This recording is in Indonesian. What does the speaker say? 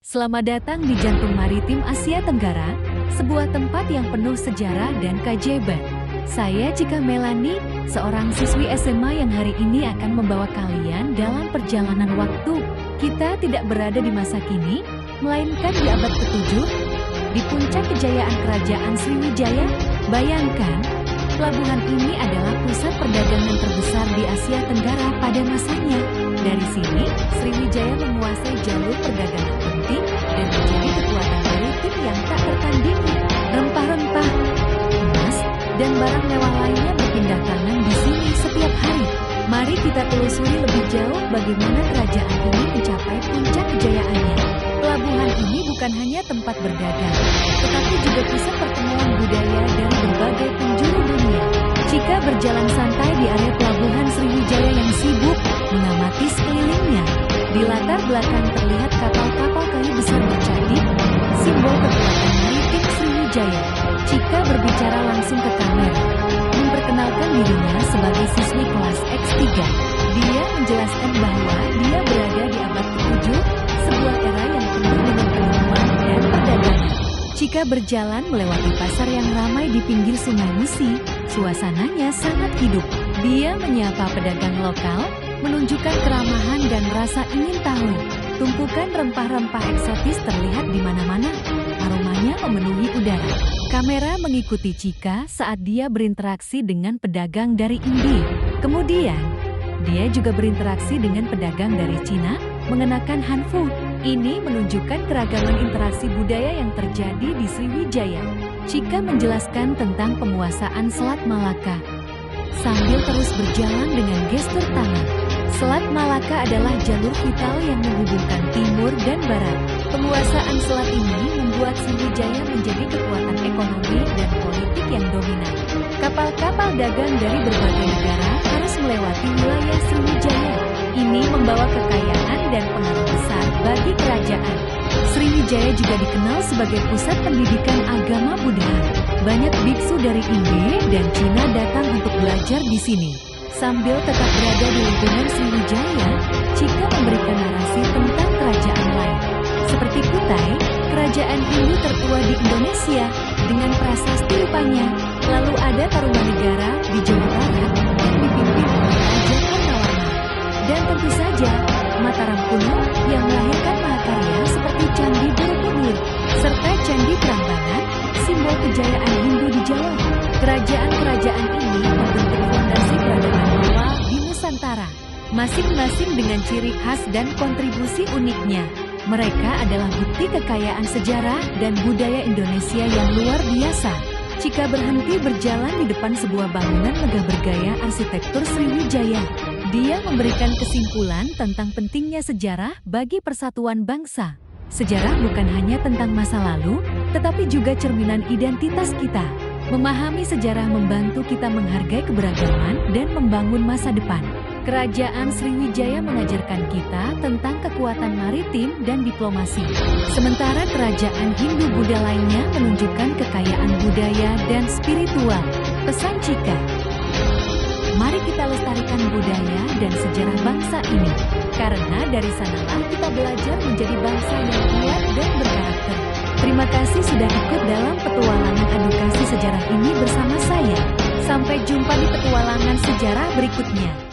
Selamat datang di jantung maritim Asia Tenggara, sebuah tempat yang penuh sejarah dan keajaiban. Saya Cika Melani, seorang siswi SMA yang hari ini akan membawa kalian dalam perjalanan waktu. Kita tidak berada di masa kini, melainkan di abad ke-7, di puncak kejayaan kerajaan Sriwijaya. Bayangkan, pelabuhan ini adalah pusat perdagangan terbesar di Asia Tenggara pada masanya. Dari sini, Sriwijaya menguasai jalur perdagangan penting dan menjadi kekuatan maritim yang tak tertandingi. Rempah-rempah, emas, dan barang mewah lainnya berpindah tangan di sini setiap hari. Mari kita telusuri lebih jauh bagaimana kerajaan ini mencapai puncak kejayaannya. Pelabuhan ini bukan hanya tempat berdagang, tetapi juga pusat pertemuan budaya dari berbagai penjuru dunia. Jika berjalan santai di area pelabuhan Sriwijaya yang sibuk, mengamati sekelilingnya, di latar belakang terlihat kapal-kapal kayu besar bercadik, simbol kekuatan maritim Sriwijaya. Jika berbicara langsung ke kamera, memperkenalkan dirinya sebagai siswi kelas X3, dia menjelaskan bahwa dia berada di abad ke-7, sebuah era yang penuh dengan penemuan dan perdagangan. Jika berjalan melewati pasar yang ramai di pinggir Sungai Musi, suasananya sangat hidup. Dia menyapa pedagang lokal, menunjukkan keramahan dan rasa ingin tahu. Tumpukan rempah-rempah eksotis terlihat di mana-mana. Aromanya memenuhi udara. Kamera mengikuti Cika saat dia berinteraksi dengan pedagang dari India. Kemudian, dia juga berinteraksi dengan pedagang dari Cina mengenakan hanfu. Ini menunjukkan keragaman interaksi budaya yang terjadi di Sriwijaya. Cika menjelaskan tentang penguasaan Selat Malaka sambil terus berjalan dengan gestur tangan. Selat Malaka adalah jalur vital yang menghubungkan timur dan barat. Penguasaan selat ini membuat Sriwijaya menjadi kekuatan ekonomi dan politik yang dominan. Kapal-kapal dagang dari berbagai negara harus melewati wilayah Sriwijaya. Ini membawa kekayaan dan pengaruh besar bagi kerajaan. Sriwijaya juga dikenal sebagai pusat pendidikan agama Buddha. Banyak biksu dari India dan Cina datang untuk belajar di sini. Sambil tetap berada di lingkungan Sriwijaya, Cika memberikan narasi tentang kerajaan lain. Seperti Kutai, kerajaan Hindu tertua di Indonesia, dengan prasasti rupanya. Lalu ada Tarumanegara di Jawa Barat, yang dipimpin oleh Raja Karnawarman. Dan tentu saja, Mataram kuno yang melahirkan mahakarya seperti Candi Borobudur, serta Candi Prambanan, simbol kejayaan Hindu di Jawa. Kerajaan-kerajaan ini membentuk fondasi peradaban awal di Nusantara, masing-masing dengan ciri khas dan kontribusi uniknya. Mereka adalah bukti kekayaan sejarah dan budaya Indonesia yang luar biasa. Jika berhenti berjalan di depan sebuah bangunan megah bergaya arsitektur Sriwijaya, dia memberikan kesimpulan tentang pentingnya sejarah bagi persatuan bangsa. Sejarah bukan hanya tentang masa lalu, tetapi juga cerminan identitas kita. Memahami sejarah membantu kita menghargai keberagaman dan membangun masa depan. Kerajaan Sriwijaya mengajarkan kita tentang kekuatan maritim dan diplomasi. Sementara kerajaan Hindu-Buddha lainnya menunjukkan kekayaan budaya dan spiritual. Pesan Cika, mari kita lestarikan budaya dan sejarah bangsa ini. Karena dari sanalah kita belajar menjadi bangsa yang kuat dan berkarakter. Terima kasih sudah ikut dalam petualangan edukasi sejarah ini bersama saya. Sampai jumpa di petualangan sejarah berikutnya.